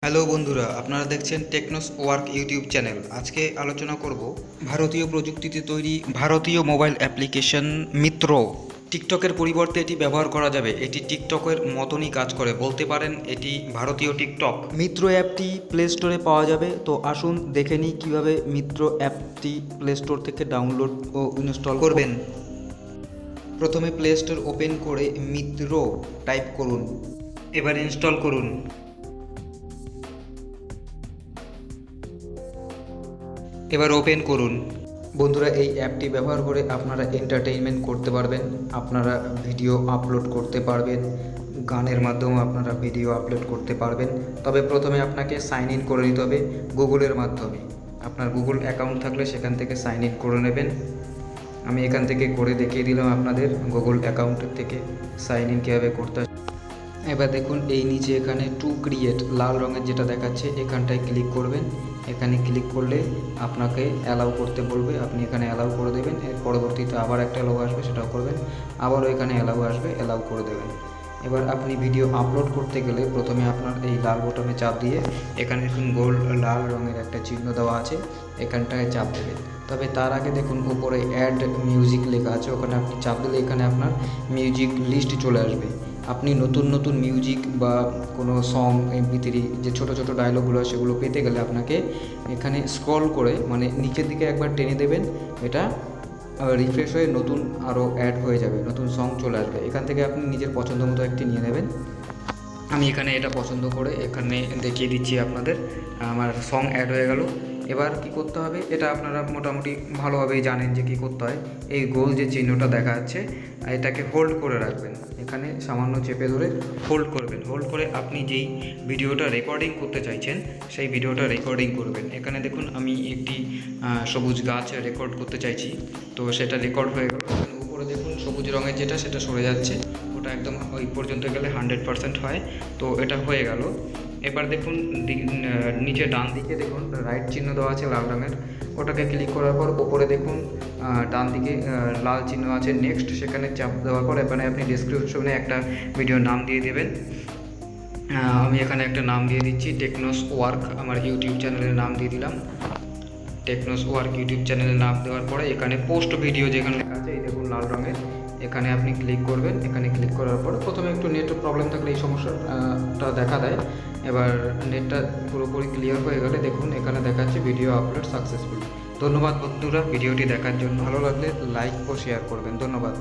Hello বন্ধুরা, আপনারা দেখছেন টেকনোস ওয়ার্ক ইউটিউব চ্যানেল। আজকে আলোচনা করব ভারতীয় প্রযুক্তিতে তৈরি ভারতীয় মোবাইল অ্যাপ্লিকেশন মিত্র। টিকটকের পরিবর্তে এটি ব্যবহার করা যাবে। এটি টিকটকের মতনই কাজ করে, বলতে পারেন এটি ভারতীয় টিকটক। মিত্র অ্যাপটি প্লে স্টোরে পাওয়া যাবে। তো আসুন দেখে নিই কীভাবে মিত্র অ্যাপটি প্লে স্টোর থেকে ডাউনলোড ও ইনস্টল করবেন। প্রথমে প্লে স্টোর ওপেন করে মিত্র টাইপ করুন, এবার ইনস্টল করুন। এবার ওপেন করুন। বন্ধুরা, এই অ্যাপটি ব্যবহার করে আপনারা এন্টারটেইনমেন্ট করতে পারবেন, আপনারা ভিডিও আপলোড করতে পারবেন, গানের মাধ্যমে আপনারা ভিডিও আপলোড করতে পারবেন। তবে প্রথমে আপনাকে সাইন ইন করে নিতে হবে গুগলের মাধ্যমে। আপনার গুগল অ্যাকাউন্ট থাকলে সেখান থেকে সাইন ইন করে নেবেন। আমি এখান থেকে করে দেখিয়ে দিলাম আপনাদের গুগল অ্যাকাউন্টের থেকে সাইন ইন কীভাবে করতে হয়। এবার দেখুন এই নিচে এখানে টু ক্রিয়েট লাল রঙের যেটা দেখাচ্ছে, এখানটায় ক্লিক করবেন। এখানে ক্লিক করলে আপনাকে অ্যালাউ করতে বলবে, আপনি এখানে অ্যালাউ করে দেবেন। এর পরবর্তীতে আবার একটা অ্যালাউ আসবে, সেটাও করবেন। আবারও এখানে অ্যালাউ আসবে, অ্যালাউ করে দেবেন। এবার আপনি ভিডিও আপলোড করতে গেলে প্রথমে আপনার এই লাল বোতামে চাপ দিয়ে এখানে দেখুন গোল লাল রঙের একটা চিহ্ন দেওয়া আছে, এখানটায় চাপ দেবেন। তবে তার আগে দেখুন উপরে অ্যাড মিউজিক লেখা আছে, ওখানে আপনি চাপ দিলে এখানে আপনার মিউজিক লিস্ট চলে আসবে। আপনি নতুন নতুন মিউজিক বা কোনো সং ভিতরে যে ছোটো ছোটো ডায়লগগুলো সেগুলো পেতে গেলে আপনাকে এখানে স্ক্রল করে মানে নিচের দিকে একবার টেনে দেবেন। এটা রিফ্রেশ হয়ে নতুন আরও অ্যাড হয়ে যাবে, নতুন সং চলে আসবে। এখান থেকে আপনি নিজের পছন্দ মতো একটি নিয়ে নেবেন। আমি এখানে এটা পছন্দ করে এখানে দেখিয়ে দিচ্ছি আপনাদের, আমার সং অ্যাড হয়ে গেল। এবার কি করতে হবে, এটা আপনারা মোটামুটি ভালোভাবেই জানেন যে কী করতে হয়। এই গোল যে চিহ্নটা দেখা যাচ্ছে, এটাকে হোল্ড করে রাখবেন। এখানে সামান্য চেপে ধরে হোল্ড করবেন। হোল্ড করে আপনি যেই ভিডিওটা রেকর্ডিং করতে চাইছেন সেই ভিডিওটা রেকর্ডিং করবেন। এখানে দেখুন আমি একটি সবুজ গাছ রেকর্ড করতে চাইছি, তো সেটা রেকর্ড হয়ে গেল। উপরে দেখুন সবুজ রঙের যেটা সেটা সরে যাচ্ছে, ওটা একদম ওই পর্যন্ত গেলে 100% হয়। তো এটা হয়ে গেল। এবার দেখুন নিচে ডান দিকে দেখুন রাইট চিহ্ন দেওয়া আছে লাল রঙের, ওটাকে ক্লিক করার পর ওপরে দেখুন ডান দিকে লাল চিহ্ন আছে নেক্সট, সেখানে চাপ দেওয়ার পর এখানে আপনি ডেসক্রিপশনে একটা ভিডিওর নাম দিয়ে দেবেন। আমি এখানে একটা নাম দিয়ে দিচ্ছি টেকনোস ওয়ার্ক, আমার ইউটিউব চ্যানেলের নাম দিয়ে দিলাম। টেকনোস ওয়ার্ক ইউটিউব চ্যানেলের নাম দেওয়ার পরে এখানে পোস্ট ভিডিও যেখানে লেখা আছে এই দেখুন লাল রঙের, এখানে আপনি ক্লিক করবেন। এখানে ক্লিক করার পরে প্রথমে একটু নেট প্রবলেম থাকলে এই সমস্যাটা দেখা দেয়। এবার নেটটা পুরোপুরি ক্লিয়ার হয়ে গেলে দেখুন এখানে দেখাচ্ছে ভিডিও আপলোড সাকসেসফুল। ধন্যবাদ বন্ধুরা ভিডিওটি দেখার জন্য। ভালো লাগলে লাইক ও শেয়ার করবেন। ধন্যবাদ।